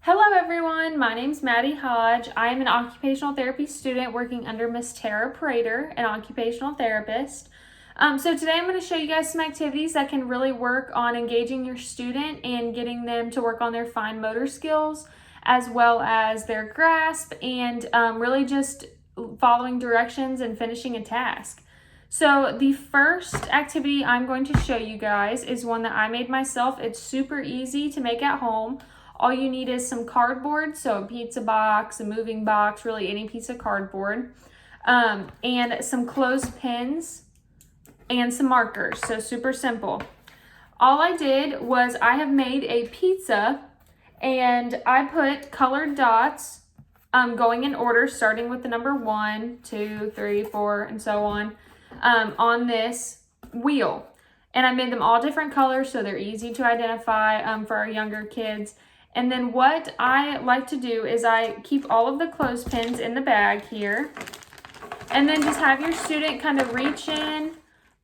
Hello everyone, my name's Maddie Hodge. I am an occupational therapy student working under Miss Tara Prater, an occupational therapist. So today I'm going to show you guys some activities that can really work on engaging your student and getting them to work on their fine motor skills as well as their grasp and really just following directions and finishing a task. So the first activity I'm going to show you guys is one that I made myself. It's super easy to make at home. All you need is some cardboard, so a pizza box, a moving box, really any piece of cardboard, and some clothespins and some markers, so super simple. All I did was I have made a pizza and I put colored dots going in order, starting with the number 1, 2, 3, 4, and so on this wheel. And I made them all different colors so they're easy to identify for our younger kids. And then what I like to do is I keep all of the clothespins in the bag here. And then just have your student kind of reach in,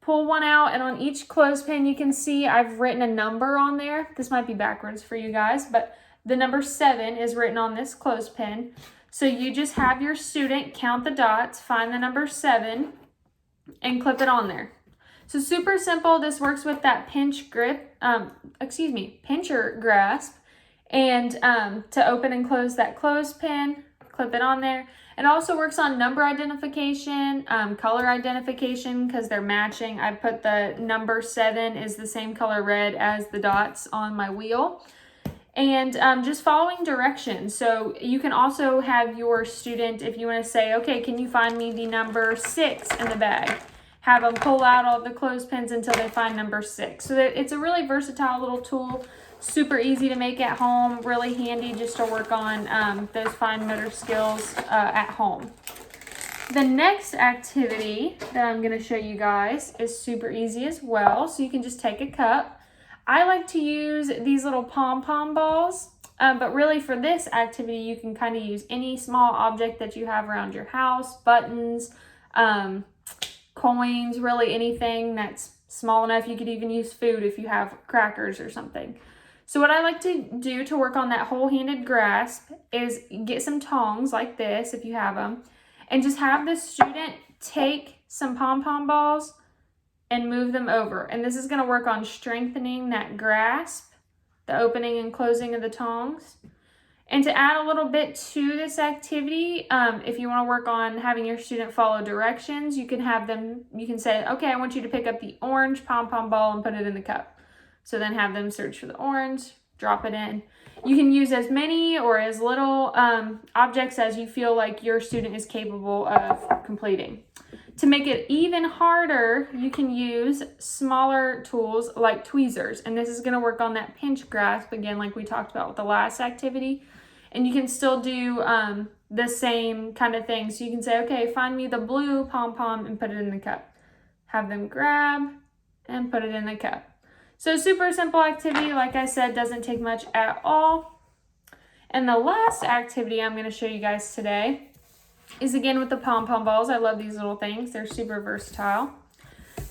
pull one out, and on each clothespin you can see I've written a number on there. This might be backwards for you guys, but the number 7 is written on this clothespin. So you just have your student count the dots, find the number 7, and clip it on there. So super simple. This works with that pincher grasp. And to open and close that clothespin, clip it on there. It also works on number identification, color identification, because they're matching. I put the number 7 is the same color red as the dots on my wheel. And just following directions. So you can also have your student, if you want to say, okay, can you find me the number 6 in the bag? Have them pull out all the clothespins until they find number 6. So it's a really versatile little tool. Super easy to make at home, really handy just to work on those fine motor skills at home. The next activity that I'm going to show you guys is super easy as well. So you can just take a cup. I like to use these little pom-pom balls, but really for this activity, you can kind of use any small object that you have around your house, buttons, coins, really anything that's small enough. You could even use food if you have crackers or something. So what I like to do to work on that whole-handed grasp is get some tongs like this, if you have them, and just have the student take some pom-pom balls and move them over. And this is going to work on strengthening that grasp, the opening and closing of the tongs. And to add a little bit to this activity, if you want to work on having your student follow directions, you can say, okay, I want you to pick up the orange pom-pom ball and put it in the cup. So then have them search for the orange, drop it in. You can use as many or as little objects as you feel like your student is capable of completing. To make it even harder, you can use smaller tools like tweezers. And this is going to work on that pinch grasp, again, like we talked about with the last activity. And you can still do the same kind of thing. So you can say, okay, find me the blue pom-pom and put it in the cup. Have them grab and put it in the cup. So super simple activity, like I said, doesn't take much at all. And the last activity I'm going to show you guys today is again with the pom-pom balls. I love these little things. They're super versatile.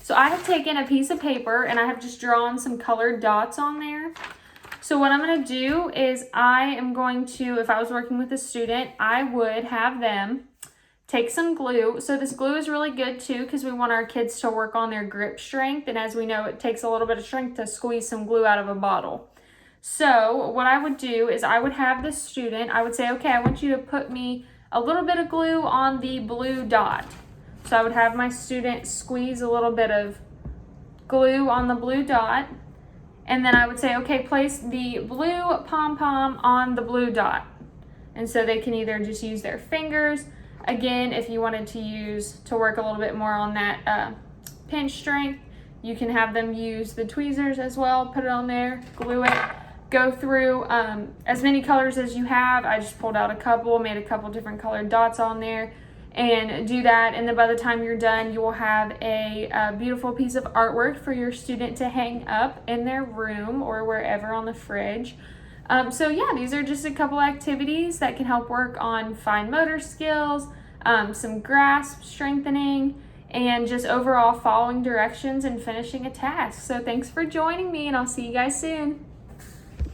So I have taken a piece of paper and I have just drawn some colored dots on there. So what I'm going to do is I am going to, if I was working with a student, I would have them take some glue. So this glue is really good too because we want our kids to work on their grip strength. And as we know, it takes a little bit of strength to squeeze some glue out of a bottle. So what I would do is I would have the student, I would say, okay, I want you to put me a little bit of glue on the blue dot. So I would have my student squeeze a little bit of glue on the blue dot. And then I would say, okay, place the blue pom-pom on the blue dot. And so they can either just use their fingers. Again, if you wanted to work a little bit more on that pinch strength, you can have them use the tweezers as well, put it on there, glue it, go through as many colors as you have. I just pulled out a couple, made a couple different colored dots on there, and do that. And then by the time you're done, you will have a beautiful piece of artwork for your student to hang up in their room or wherever on the fridge. So yeah, these are just a couple activities that can help work on fine motor skills, some grasp strengthening, and just overall following directions and finishing a task. So thanks for joining me, and I'll see you guys soon.